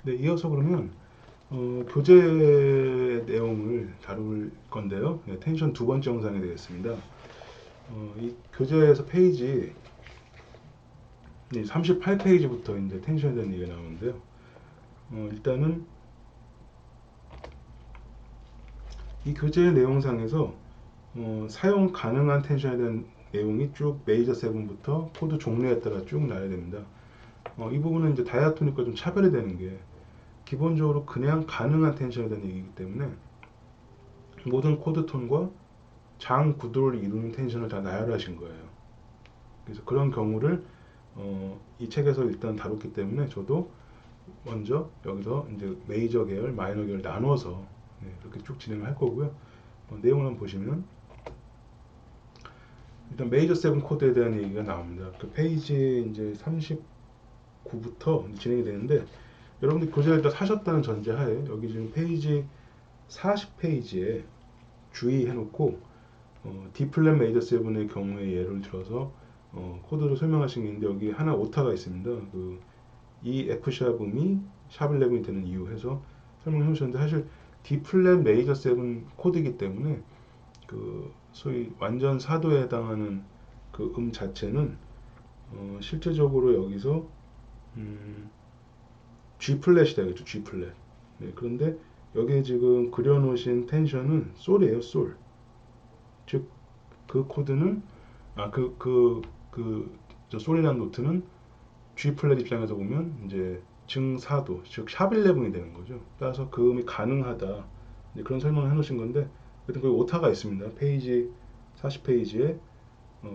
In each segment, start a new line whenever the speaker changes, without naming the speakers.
네, 이어서 그러면 교재 내용을 다룰 건데요. 네, 텐션 두 번째 영상이 되겠습니다. 이 교재에서 페이지 38페이지부터 이제 텐션에 대한 얘기가 나오는데요. 일단은 이 교재 내용상에서 사용 가능한 텐션에 대한 내용이 쭉 메이저 7부터 코드 종류에 따라 쭉 나야 됩니다. 이 부분은 이제 다이아토닉과 좀 차별이 되는 게 기본적으로 그냥 가능한 텐션에 대한 얘기이기 때문에 모든 코드 톤과 장 구도를 이루는 텐션을 다 나열하신 거예요. 그래서 그런 경우를 이 책에서 일단 다뤘기 때문에 저도 먼저 여기서 이제 메이저 계열, 마이너 계열 나눠서 그렇게 쭉 진행을 할 거고요. 내용을 한번 보시면 일단 메이저 7 코드에 대한 얘기가 나옵니다. 그 페이지 이제 39부터 진행이 되는데 여러분들 교재를 다 사셨다는 전제하에 여기 지금 페이지 40페이지에 주의해놓고 D 플랫 메이저 7의 경우에 예를 들어서 코드로 설명하신 게 있는데 여기 하나 오타가 있습니다. 이 F 샵음이 샵 11이 되는 이유 해서 설명해 주셨는데 사실 D 플랫 메이저 7 코드이기 때문에 소위 완전 사도에 해당하는 그 자체는 실제적으로 여기서 G 플랫이 되겠죠. G 플랫. 네, 그런데 여기에 지금 그려놓으신 텐션은 솔이에요. 솔. 즉 그 코드는 저 솔이라는 노트는 G 플랫 입장에서 보면 이제 증사도 즉 샵 11이 되는 거죠. 따라서 그 음이 가능하다. 그런 설명을 해놓으신 건데 거기 오타가 있습니다. 페이지 40페이지에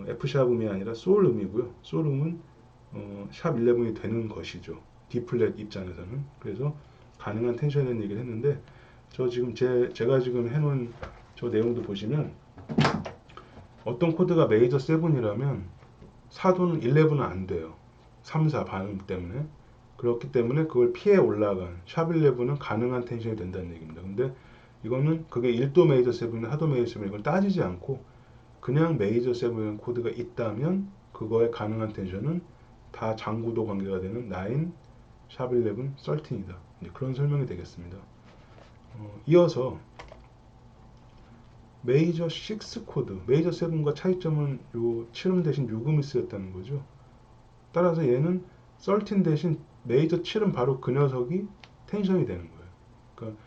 F 샵 음이 아니라 솔 음이고요. 솔 음은 샵 11이 되는 것이죠. D 플랫 입장에서는. 그래서 가능한 텐션에 대한 얘기를 했는데 저 지금 제가 지금 해놓은 저 내용도 보시면 어떤 코드가 메이저 7이라면 사도는 11은 안 돼요. 3, 4 반응 때문에. 그렇기 때문에 그걸 피해 올라간 샵 11은 가능한 텐션이 된다는 얘기입니다. 근데 이거는 그게 1도 메이저 7이나 하도 메이저 7 이걸 따지지 않고 그냥 메이저 7 코드가 있다면 그거의 가능한 텐션은 다 장구도 관계가 되는 9, 샵 11, 13이다. 그런 설명이 되겠습니다. 이어서 메이저 6 코드, 메이저 7과 차이점은 요 7음 대신 6음이 쓰였다는 거죠. 따라서 얘는 13 대신 메이저 7은 바로 그 녀석이 텐션이 되는 거예요. 그러니까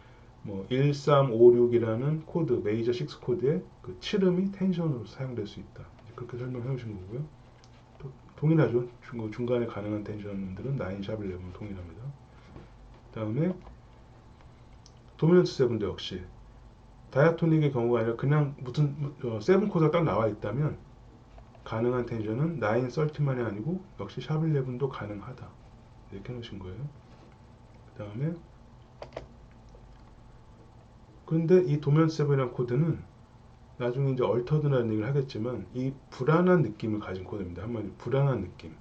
1356이라는 코드, 메이저 6 코드에 그 7음이 텐션으로 사용될 수 있다. 그렇게 설명해 주신 거고요. 또 동일하죠. 중간에 가능한 텐션들은 9, 샵 11 동일합니다. 다음에 도미넌트 7도 역시 다이아토닉의 경우가 아니라 그냥 무슨 7 코드가 딱 나와 있다면 가능한 텐션은 9, 13만이 아니고 역시 샵 11도 가능하다. 이렇게 해놓으신 거예요. 그 다음에 그런데 이 도미넌트 7이라는 코드는 나중에 이제 얼터드라는 얘기를 하겠지만 이 불안한 느낌을 가진 코드입니다. 한마디로 불안한 느낌.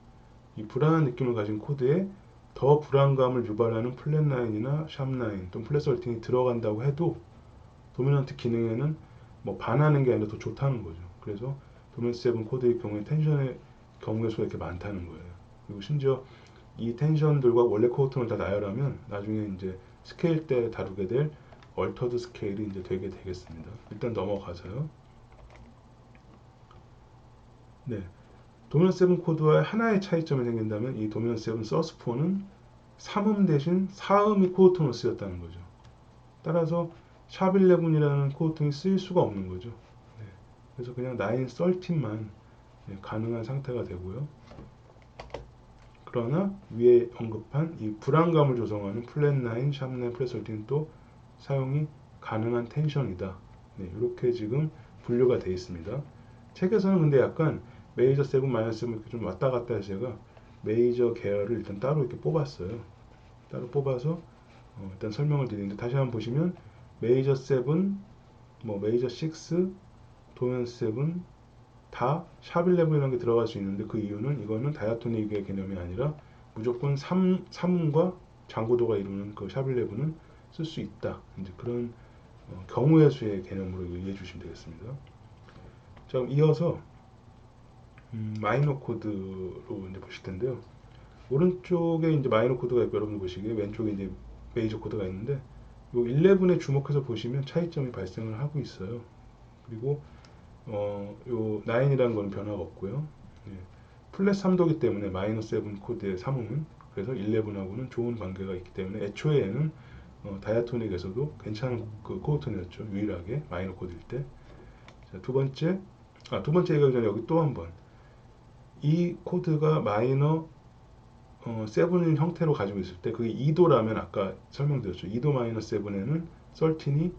이 불안한 느낌을 가진 코드에 더 불안감을 유발하는 플랫 9이나 샵 9 또는 플랫 13이 들어간다고 해도 도미넌트 기능에는 반하는 게 아니라 더 좋다는 거죠. 그래서 도미넌트 7 코드의 경우에 텐션의 경우의 수가 이렇게 많다는 거예요. 그리고 심지어 이 텐션들과 원래 코드 톤을 다 나열하면 나중에 이제 스케일 때 다루게 될 얼터드 스케일이 이제 되게 되겠습니다. 일단 넘어가서요. 네. 도미넌트 7 코드와 하나의 차이점이 생긴다면 이 도미넌트 7 서스4는 3음 대신 4음이 코드 톤으로 쓰였다는 거죠. 따라서 샵 11이라는 코드 톤이 쓰일 수가 없는 거죠. 네. 그래서 그냥 9, 13만 가능한 상태가 되고요. 그러나 위에 언급한 이 불안감을 조성하는 플랫 9, 샵 9, 플랫 13은 또 사용이 가능한 텐션이다. 네, 이렇게 지금 분류가 되어 있습니다. 책에서는 근데 약간 메이저 7, 마이너 7 이렇게 좀 왔다 갔다 해서 제가 메이저 계열을 일단 따로 이렇게 뽑았어요. 따로 뽑아서 일단 설명을 드리는데 다시 한번 보시면 메이저 7, 메이저 6, 도면 7 다 샵 11이라는 게 들어갈 수 있는데 그 이유는 이거는 다이아토닉의 개념이 아니라 무조건 3음과 장고도가 이루는 그 샵 11은 쓸 수 있다. 이제 그런 경우의 수의 개념으로 이해해 주시면 되겠습니다. 자, 이어서 마이너 코드로 이제 보실 텐데요. 오른쪽에 이제 마이너 코드가 있고 여러분 보시기에 왼쪽에 이제 메이저 코드가 있는데 요 11에 주목해서 보시면 차이점이 발생을 하고 있어요. 그리고 요 9이라는 건 변화가 없고요. 예. 플랫 3도기 때문에 마이너 7 코드의 3음은 그래서 11하고는 좋은 관계가 있기 때문에 애초에 얘는 다이아토닉에서도 괜찮은 그 코드톤이었죠. 유일하게 마이너 코드일 때. 자, 두 번째 얘기하기 전에 여기 또 한 번. 이 코드가 마이너 7인 형태로 가지고 있을 때 그게 2도라면 아까 설명드렸죠. 2도 마이너 7에는 13이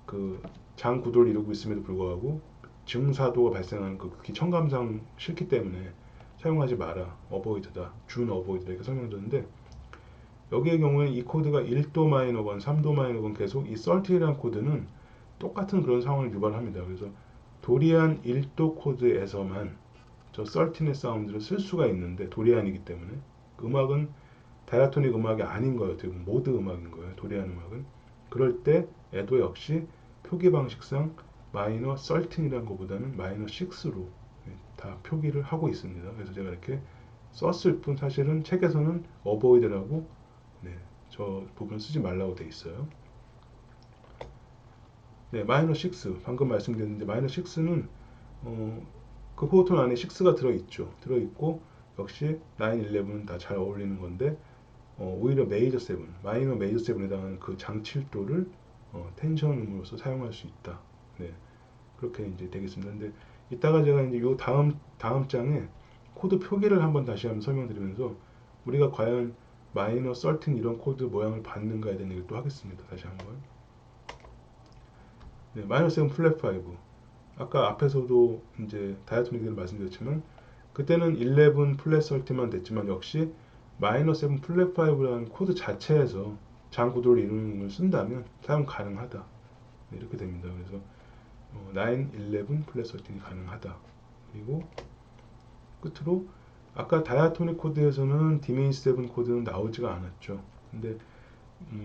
그 장 구도를 이루고 있음에도 불구하고 증사도가 발생하는 그 극히 청감상 싫기 때문에 사용하지 마라. 어보이드다. 준 어보이드다. 이렇게 설명드렸는데 여기의 경우에 이 코드가 1도 마이너건 3도 마이너건 계속 이 30이라는 코드는 똑같은 그런 상황을 유발합니다. 그래서 도리안 1도 코드에서만 저 13의 사운드를 쓸 수가 있는데 도리안이기 때문에 그 음악은 다이아토닉 음악이 아닌 거예요. 어떻게 보면 모드 음악인 거예요. 도리안 음악은. 그럴 때 에도 역시 표기 방식상 마이너 13이라는 것보다는 마이너 6로 다 표기를 하고 있습니다. 그래서 제가 이렇게 썼을 뿐 사실은 책에서는 어보이드라고 저 부분 쓰지 말라고 돼 있어요. 네, 마이너 6 방금 말씀드렸는데 마이너 6는 그 포톤 안에 6가 들어있죠. 들어있고 역시 9, 11은 다 잘 어울리는 건데 오히려 메이저 7, 마이너 메이저 7에 해당하는 그 장칠도를 텐션음으로써 사용할 수 있다. 네, 그렇게 이제 되겠습니다. 근데 이따가 제가 이제 요 다음 장에 코드 표기를 한번 다시 한번 설명드리면서 우리가 과연 마이너 13 이런 코드 모양을 받는가에 대한 얘기를 또 하겠습니다. 다시 한번. 네, 마이너 7 플랫 5. 아까 앞에서도 이제 다이아토닉을 말씀드렸지만 그때는 11 플랫 30만 됐지만 역시 마이너 7 플랫 5라는 코드 자체에서 장 구도를 이루는 걸 쓴다면 사용 가능하다. 네, 이렇게 됩니다. 그래서 9, 11 플랫 13이 가능하다. 그리고 끝으로 아까 다이아토닉 코드에서는 디미니시 7 코드는 나오지가 않았죠. 근데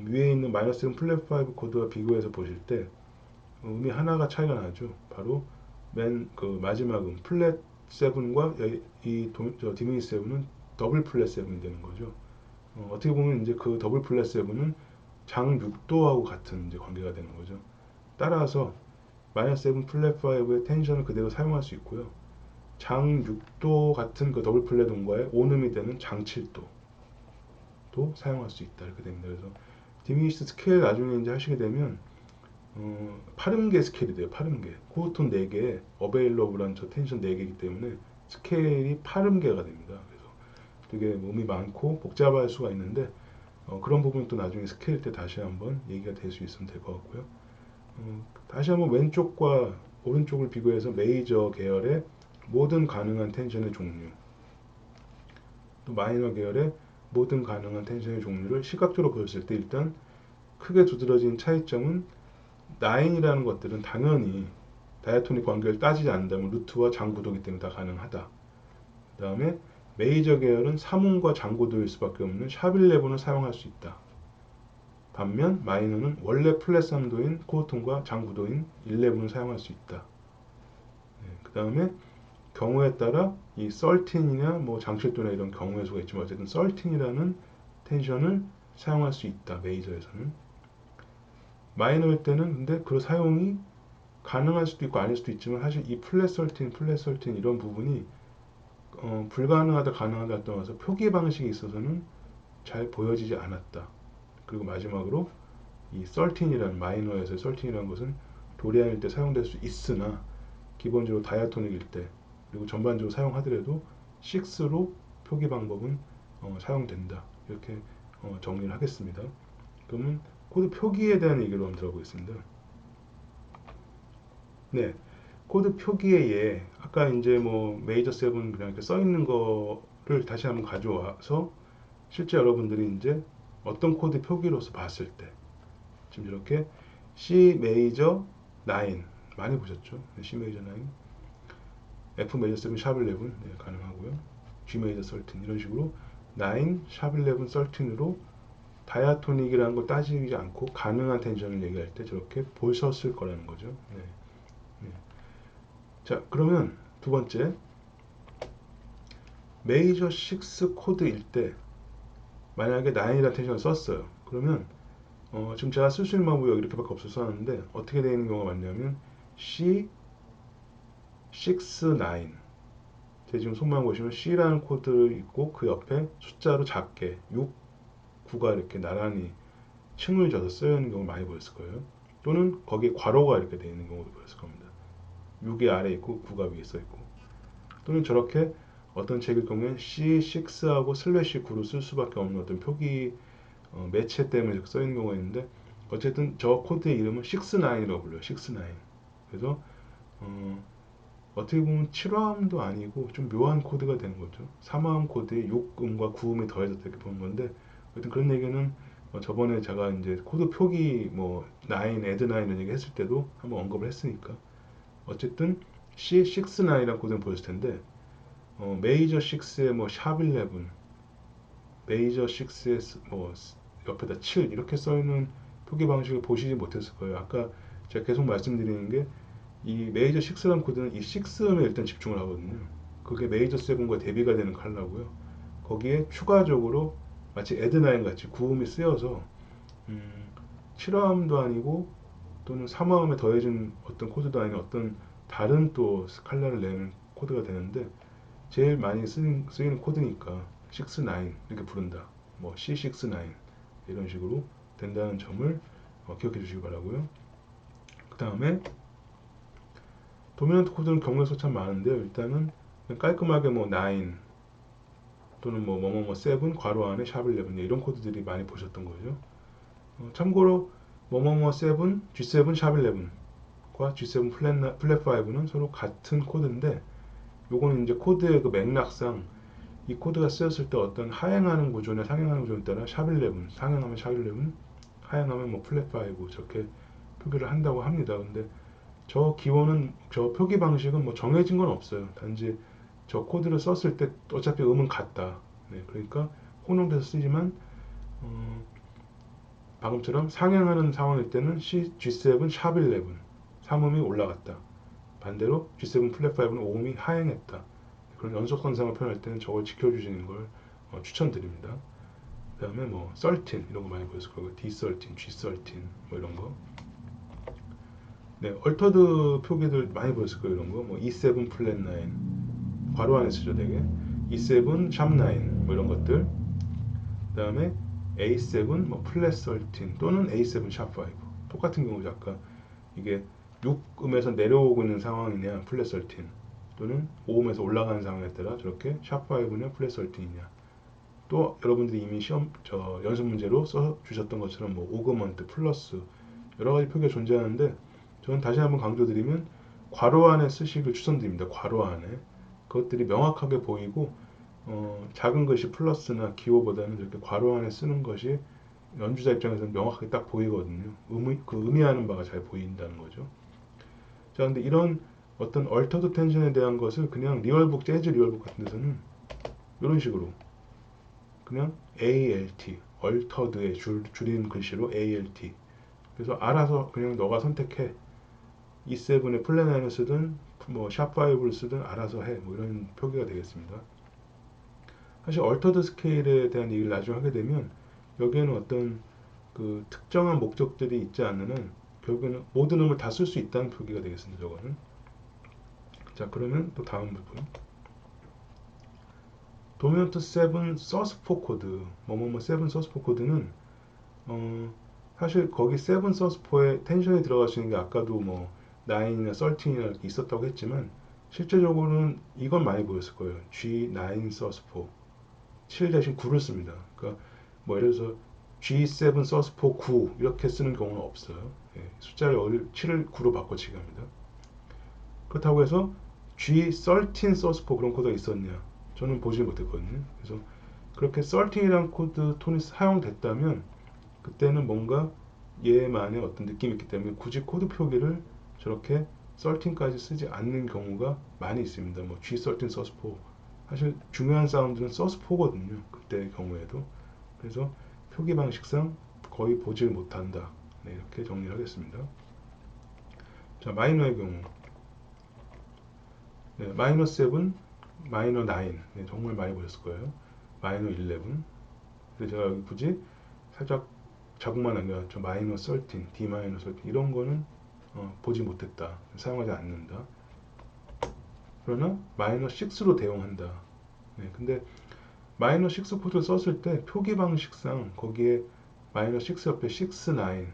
위에 있는 마이너 7 플랫 5 코드와 비교해서 보실 때 음이 하나가 차이가 나죠. 바로 맨 그 마지막 플랫 7과 저 디미니시 7은 더블 플랫 7이 되는 거죠. 어떻게 보면 이제 그 더블 플랫 7은 장 6도하고 같은 이제 관계가 되는 거죠. 따라서 마이너스 7 플랫 5의 텐션을 그대로 사용할 수 있고요. 장 6도 같은 그 더블 플랫 음과의 온음이 되는 장 7도도 사용할 수 있다. 이렇게 됩니다. 그래서 디미니시 스케일 나중에 이제 하시게 되면 8음계 스케일이 돼요. 8음계. 코어톤 4개에 어베일러블한 저 텐션 4개이기 때문에 스케일이 8음계가 됩니다. 그래서 되게 음이 많고 복잡할 수가 있는데 그런 부분 또 나중에 스케일 때 다시 한번 얘기가 될 수 있으면 될 것 같고요. 다시 한번 왼쪽과 오른쪽을 비교해서 메이저 계열의 모든 가능한 텐션의 종류 또 마이너 계열의 모든 가능한 텐션의 종류를 시각적으로 보였을 때 일단 크게 두드러진 차이점은 9이라는 것들은 당연히 다이아토닉 관계를 따지지 않는다면 루트와 장구도이기 때문에 다 가능하다. 그 다음에 메이저 계열은 3음과 장구도일 수밖에 없는 샵11을 사용할 수 있다. 반면 마이너는 원래 플랫 3도인 코어톤과 장구도인 11을 사용할 수 있다. 그 다음에 경우에 따라 이 13이나 뭐 장실도나 이런 경우의 수가 있지만 어쨌든 13이라는 텐션을 사용할 수 있다. 메이저에서는. 마이너일 때는 근데 그 사용이 가능할 수도 있고 아닐 수도 있지만 사실 이 플랫 13, 플랫 13 이런 부분이 불가능하다 가능하다 떠나서 표기 방식에 있어서는 잘 보여지지 않았다. 그리고 마지막으로 이 13이라는 마이너에서 13이라는 것은 도리안일 때 사용될 수 있으나 기본적으로 다이아토닉일 때 그리고 전반적으로 사용하더라도 6로 표기 방법은 사용된다. 이렇게 정리를 하겠습니다. 그러면 코드 표기에 대한 얘기로 한번 들어보겠습니다. 네, 코드 표기의 예, 아까 이제 뭐 메이저 7 그냥 이렇게 써 있는 거를 다시 한번 가져와서 실제 여러분들이 이제 어떤 코드 표기로서 봤을 때 지금 이렇게 C 메이저 9 많이 보셨죠? C 메이저 9, F 메이저 7 샵 11 네, 가능하고요. G 메이저 13 이런 식으로 9 샵 11 13으로 다이아토닉이라는 걸 따지지 않고 가능한 텐션을 얘기할 때 저렇게 보셨을 거라는 거죠. 네. 네. 자, 그러면 두 번째 메이저 6 코드일 때 만약에 9이라는 텐션을 썼어요. 그러면 지금 제가 쓸 수 있는 방법이 여기 이렇게밖에 없어서 하는데 어떻게 되어 있는 경우가 많냐면 C, 6, 9 제 지금 손만 보시면 C라는 코드 있고 그 옆에 숫자로 작게 6, 9가 이렇게 나란히 층을 져서 쓰여 있는 경우 많이 보였을 거예요. 또는 거기에 괄호가 이렇게 되어 있는 경우도 보였을 겁니다. 6이 아래 있고 9가 위에 써 있고 또는 저렇게 어떤 책일 경우엔 C6하고 슬래시 9로 쓸 수밖에 없는 어떤 표기 매체 때문에 이렇게 써 있는 경우가 있는데 어쨌든 저 코드의 이름은 6-9이라고 불러요. 6-9. 그래서 어떻게 보면 7화음도 아니고 좀 묘한 코드가 되는 거죠. 3화음 코드에 6음과 9음이 더해졌다 이렇게 보는 건데 하여튼 그런 얘기는 저번에 제가 이제 코드 표기 뭐 9, add 9 이런 얘기 했을 때도 한번 언급을 했으니까 어쨌든 C6-9이라는 코드는 보였을 텐데 메이저 6에 뭐 샵 11, 메이저 6에 뭐 옆에다 7 이렇게 써있는 표기 방식을 보시지 못했을 거예요. 아까 제가 계속 말씀드리는 게 이 메이저 6라는 코드는 이 6음에 일단 집중을 하거든요. 그게 메이저 7과 대비가 되는 컬러고요. 거기에 추가적으로 마치 에드나인 같이 구음이 쓰여서 7화음도 아니고 또는 3화음에 더해진 어떤 코드도 아닌 어떤 다른 또 스칼라를 내는 코드가 되는데 제일 많이 쓰이는 코드니까 6, 9 이렇게 부른다. 뭐 C6, 9 이런 식으로 된다는 점을 기억해 주시기 바라고요. 그 다음에 도미넌트 코드는 경우의 수 참 많은데요. 일단은 깔끔하게 뭐 9 또는 뭐뭐뭐 7 괄호 안에 샵 11 이런 코드들이 많이 보셨던 거죠. 참고로 뭐뭐뭐 7 G7 샵 11과 G7 플랫 5는 서로 같은 코드인데 요거는 이제 코드의 그 맥락상 이 코드가 쓰였을 때 어떤 하행하는 구조나 상행하는 구조에 따라 샵 11 상행하면 샵 11 하행하면 뭐 플랫 5 저렇게 표기를 한다고 합니다. 근데 저 기본은 저 표기 방식은 뭐 정해진 건 없어요. 단지 저 코드를 썼을 때 어차피 음은 같다. 네, 그러니까 혼용돼서 쓰지만 방금처럼 상향하는 상황일 때는 G7 샵 11 3음이 올라갔다. 반대로 G7 플랫 5는 5음이 하행했다. 그런 연속선상을 표현할 때는 저걸 지켜주시는 걸 추천드립니다. 그 다음에 뭐 13 이런 거 많이 보였을 거고 D13, G13 뭐 이런 거. 네, 얼터드 표기들 많이 보였을 거예요. 이런 거. 뭐 E7 플랫 9 괄호 안에 쓰죠 되게. E7 샵 9 뭐 이런 것들. 그 다음에 A7 뭐 플랫 13 또는 A7 샵 5 똑같은 경우죠. 아까 이게 6음에서 내려오고 있는 상황이냐 플랫 13 또는 5음에서 올라가는 상황에 따라 저렇게 샵 5냐 플랫 13이냐 또 여러분들이 이미 시험 연습 문제로 써 주셨던 것처럼 뭐 오그먼트 플러스 여러 가지 표기가 존재하는데 저는 다시 한번 강조드리면 괄호 안에 쓰시길 추천드립니다. 괄호 안에 그것들이 명확하게 보이고 작은 글씨 플러스나 기호보다는 이렇게 괄호 안에 쓰는 것이 연주자 입장에서는 명확하게 딱 보이거든요. 의미하는 바가 잘 보인다는 거죠. 자, 근데 이런 어떤 얼터드 텐션에 대한 것을 그냥 리얼북, 재즈 리얼북 같은 데서는 이런 식으로 그냥 ALT, 얼터드의 줄인 글씨로 ALT. 그래서 알아서 그냥 너가 선택해. E7의 플랫 9을 쓰든 뭐샵 5를 쓰든 알아서 해. 뭐 이런 표기가 되겠습니다. 사실 얼터드 스케일에 대한 얘기를 나중에 하게 되면 여기에는 어떤 그 특정한 목적들이 있지 않는 한 결국에는 모든 음을 다 쓸 수 있다는 표기가 되겠습니다. 저거는. 자, 그러면 또 다음 부분. 도미넌트 7 서스4 코드 뭐뭐뭐 7 서스4 코드는 사실 거기 7 서스4에 텐션이 들어갈 수 있는 게 아까도 뭐 9이나 13이나 이렇게 있었다고 했지만 실제적으로는 이건 많이 보였을 거예요. G9 서스4 7 대신 9를 씁니다. 그러니까 뭐 예를 들어서 G7 서스4 9 이렇게 쓰는 경우는 없어요. 예, 숫자를 7을 9로 바꿔치기 합니다. 그렇다고 해서 G13 서스4 그런 코드가 있었냐? 저는 보지 못했거든요. 그래서 그렇게 13이라는 코드 톤이 사용됐다면 그때는 뭔가 얘만의 어떤 느낌이 있기 때문에 굳이 코드 표기를 저렇게 13까지 쓰지 않는 경우가 많이 있습니다. 뭐 G13 서스4 사실 중요한 사운드는 서스4거든요. 그때의 경우에도. 그래서 표기 방식상 거의 보질 못한다. 네, 이렇게 정리를 하겠습니다. 자, 마이너의 경우. 네, 마이너 7, 마이너 9. 네, 정말 많이 보셨을 거예요. 마이너 11. 그래서 제가 여기 굳이 살짝 자국만 남겨 저 마이너 13, D 마이너 13 이런 거는 보지 못했다. 사용하지 않는다. 그러나 마이너 6로 대용한다. 네, 근데 마이너 6 코드를 썼을 때 표기 방식상 거기에 마이너 6 옆에 6, 9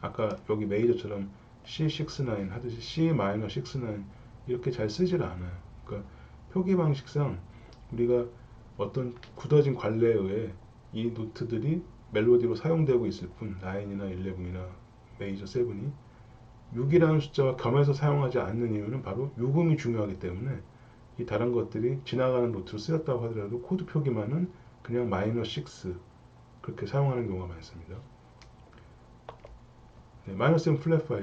아까 여기 메이저처럼 C69 하듯이 C 마이너 69 이렇게 잘 쓰질 않아요. 그러니까 표기 방식상 우리가 어떤 굳어진 관례에 의해 이 노트들이 멜로디로 사용되고 있을 뿐 9이나 11이나 메이저 7이 6이라는 숫자와 겸해서 사용하지 않는 이유는 바로 요금이 중요하기 때문에 이 다른 것들이 지나가는 노트로 쓰였다고 하더라도 코드 표기만은 그냥 마이너 6 그렇게 사용하는 경우가 많습니다. 네, 마이너 7 플랫 5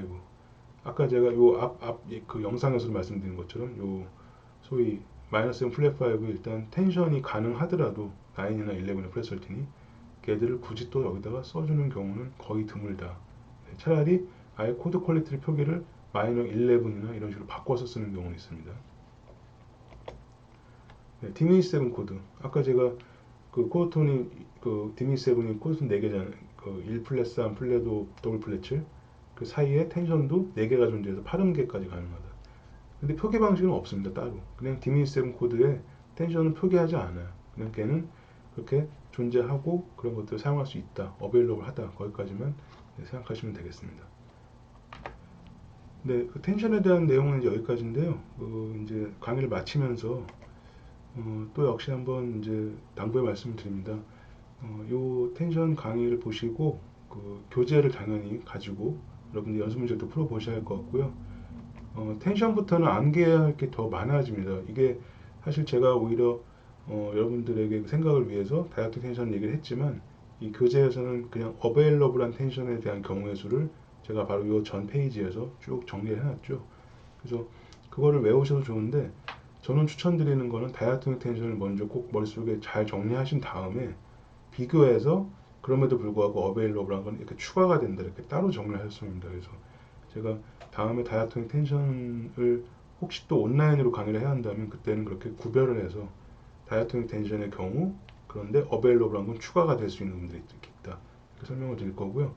아까 제가 요 앞 그 영상에서 말씀드린 것처럼 요 소위 마이너 7 플랫 5 일단 텐션이 가능하더라도 9이나 11이나 플랫 13이 걔들을 굳이 또 여기다가 써주는 경우는 거의 드물다. 네, 차라리 아예 코드 퀄리티 표기를 마이너 11이나 이런 식으로 바꿔서 쓰는 경우는 있습니다. 네, 디미니 7 코드 아까 제가 그 코드톤이 그 디미니 7이 코드톤 4개잖아요. 그 1 플랫 3 플랫5 더블 플랫 7 그 사이에 텐션도 4개가 존재해서 8음계까지 가능하다. 근데 표기 방식은 없습니다. 따로. 그냥 디미니 7 코드에 텐션은 표기하지 않아요. 그냥 걔는 그렇게 존재하고 그런 것들을 사용할 수 있다. 어베일러블 하다. 거기까지만 생각하시면 되겠습니다. 네, 그 텐션에 대한 내용은 이제 여기까지인데요. 이제 강의를 마치면서 또 역시 한번 이제 당부의 말씀을 드립니다. 요 텐션 강의를 보시고 그 교재를 당연히 가지고 여러분들 연습 문제도 풀어 보셔야 할 것 같고요. 텐션부터는 암기해야 할 게 더 많아집니다. 이게 사실 제가 오히려 여러분들에게 그 생각을 위해서 다이어트 텐션 얘기를 했지만 이 교재에서는 그냥 어베일러블한 텐션에 대한 경우의 수를 제가 바로 이 전 페이지에서 쭉 정리를 해놨죠. 그래서 그거를 외우셔도 좋은데 저는 추천드리는 거는 다이어트 텐션을 먼저 꼭 머릿속에 잘 정리하신 다음에 비교해서 그럼에도 불구하고 어베일러블한 건 이렇게 추가가 된다 이렇게 따로 정리를 하셨습니다. 그래서 제가 다음에 다이어트 텐션을 혹시 또 온라인으로 강의를 해야 한다면 그때는 그렇게 구별을 해서 다이어트 텐션의 경우 그런데 어베일러블한 건 추가가 될 수 있는 부분들이 있다 이렇게 설명을 드릴 거고요.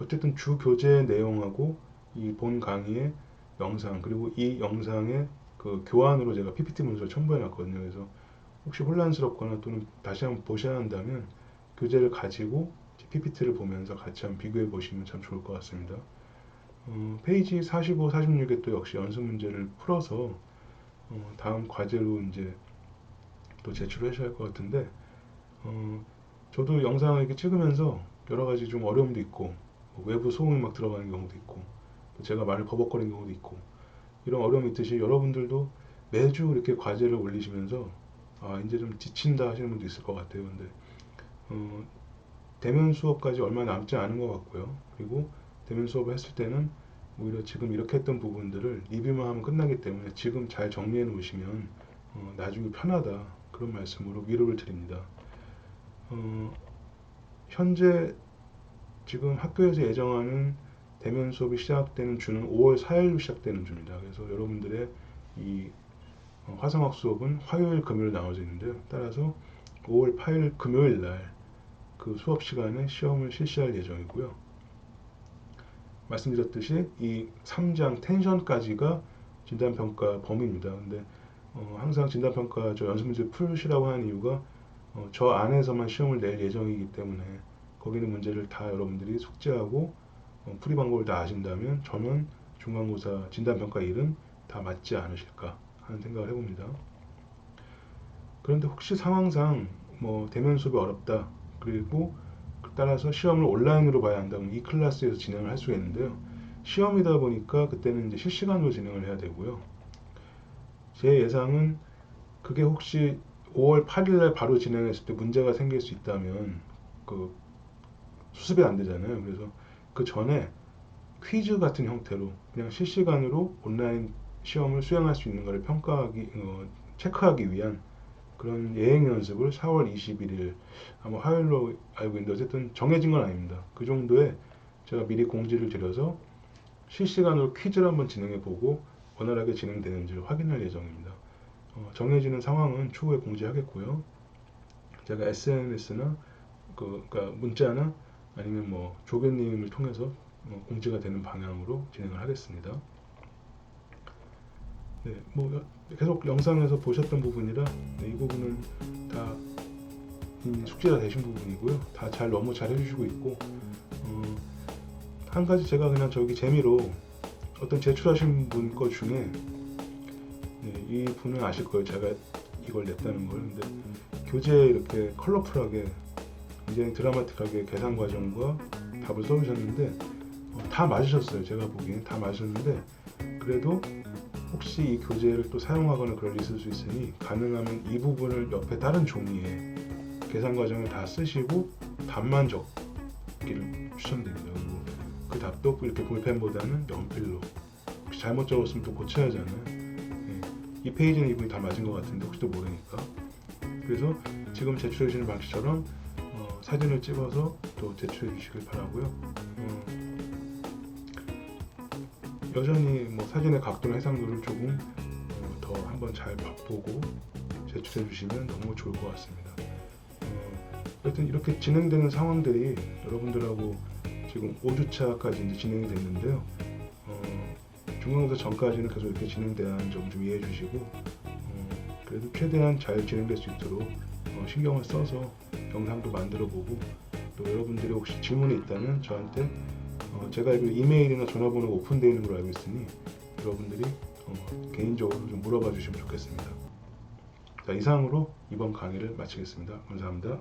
어쨌든 주 교재 내용하고 이 본 강의의 영상 그리고 이 영상의 그 교환으로 제가 PPT 문서를 첨부해 놨거든요. 그래서 혹시 혼란스럽거나 또는 다시 한번 보셔야 한다면 교재를 가지고 PPT를 보면서 같이 한번 비교해 보시면 참 좋을 것 같습니다. 페이지 45, 46에 또 역시 연습 문제를 풀어서 다음 과제로 이제 또 제출하셔야 할 것 같은데 저도 영상을 이렇게 찍으면서 여러 가지 좀 어려움도 있고 외부 소음이 막 들어가는 경우도 있고 또 제가 말을 버벅거리는 경우도 있고 이런 어려움이 있듯이 여러분들도 매주 이렇게 과제를 올리시면서 아 이제 좀 지친다 하시는 분도 있을 것 같아요. 근데 대면 수업까지 얼마 남지 않은 것 같고요. 그리고 대면 수업을 했을 때는 오히려 지금 이렇게 했던 부분들을 리뷰만 하면 끝나기 때문에 지금 잘 정리해 놓으시면 나중에 편하다 그런 말씀으로 위로를 드립니다. 현재 지금 학교에서 예정하는 대면 수업이 시작되는 주는 5월 4일로 시작되는 주입니다. 그래서 여러분들의 이 화성학 수업은 화요일, 금요일 나눠져 있는데요. 따라서 5월 8일 금요일 날 그 수업 시간에 시험을 실시할 예정이고요. 말씀드렸듯이 이 3장 텐션까지가 진단평가 범위입니다. 근데 항상 진단평가 저 연습문제 풀으시라고 하는 이유가 저 안에서만 시험을 낼 예정이기 때문에 거기는 문제를 다 여러분들이 숙지하고 풀이 방법을 다 아신다면 저는 중간고사 진단평가 1은 다 맞지 않으실까 하는 생각을 해봅니다. 그런데 혹시 상황상 뭐 대면 수업이 어렵다 그리고 따라서 시험을 온라인으로 봐야 한다면 이 클래스에서 진행을 할 수가 있는데요. 시험이다 보니까 그때는 이제 실시간으로 진행을 해야 되고요. 제 예상은 그게 혹시 5월 8일날 바로 진행했을 때 문제가 생길 수 있다면 그 수습이 안 되잖아요. 그래서 그 전에 퀴즈 같은 형태로 그냥 실시간으로 온라인 시험을 수행할 수 있는 것을 체크하기 위한 그런 예행 연습을 4월 21일 아마 화요일로 알고 있는데 어쨌든 정해진 건 아닙니다. 그 정도에 제가 미리 공지를 드려서 실시간으로 퀴즈를 한번 진행해 보고 원활하게 진행되는지를 확인할 예정입니다. 정해지는 상황은 추후에 공지하겠고요. 제가 SNS나 그러니까 문자나 아니면 뭐 조교님을 통해서 공지가 되는 방향으로 진행을 하겠습니다. 네, 뭐 계속 영상에서 보셨던 부분이라 네, 이 부분은 다 이미 숙지가 되신 부분이고요. 다 너무 잘 해주시고 있고 한 가지 제가 그냥 저기 재미로 어떤 제출하신 분 거 중에 네, 이 분은 아실 거예요. 제가 이걸 냈다는 걸. 근데 교재에 이렇게 컬러풀하게 굉장히 드라마틱하게 계산 과정과 답을 써주셨는데 다 맞으셨어요. 제가 보기엔 다 맞으셨는데 그래도 혹시 이 교재를 또 사용하거나 그럴 일 있을 수 있으니 가능하면 이 부분을 옆에 다른 종이에 계산 과정을 다 쓰시고 답만 적기를 추천드립니다. 그리고 그 답도 이렇게 볼펜보다는 연필로 혹시 잘못 적었으면 또 고쳐야 하잖아요. 네. 이 페이지는 이분이 다 맞은 것 같은데 혹시 또 모르니까 그래서 지금 제출해 주시는 방식처럼 사진을 찍어서 또 제출해 주시길 바라고요. 여전히 뭐 사진의 각도나 해상도를 조금 더 한번 잘 보고 제출해 주시면 너무 좋을 것 같습니다. 하여튼 이렇게 진행되는 상황들이 여러분들하고 지금 5주차까지 이제 진행이 됐는데요. 중간고사 전까지는 계속 이렇게 진행되는 점 좀 이해해 주시고 그래도 최대한 잘 진행될 수 있도록 신경을 써서 영상도 만들어 보고 또 여러분들이 혹시 질문이 있다면 저한테 제가 알기로 이메일이나 전화번호가 오픈되어 있는 걸로 알고 있으니 여러분들이 개인적으로 좀 물어봐 주시면 좋겠습니다. 자, 이상으로 이번 강의를 마치겠습니다. 감사합니다.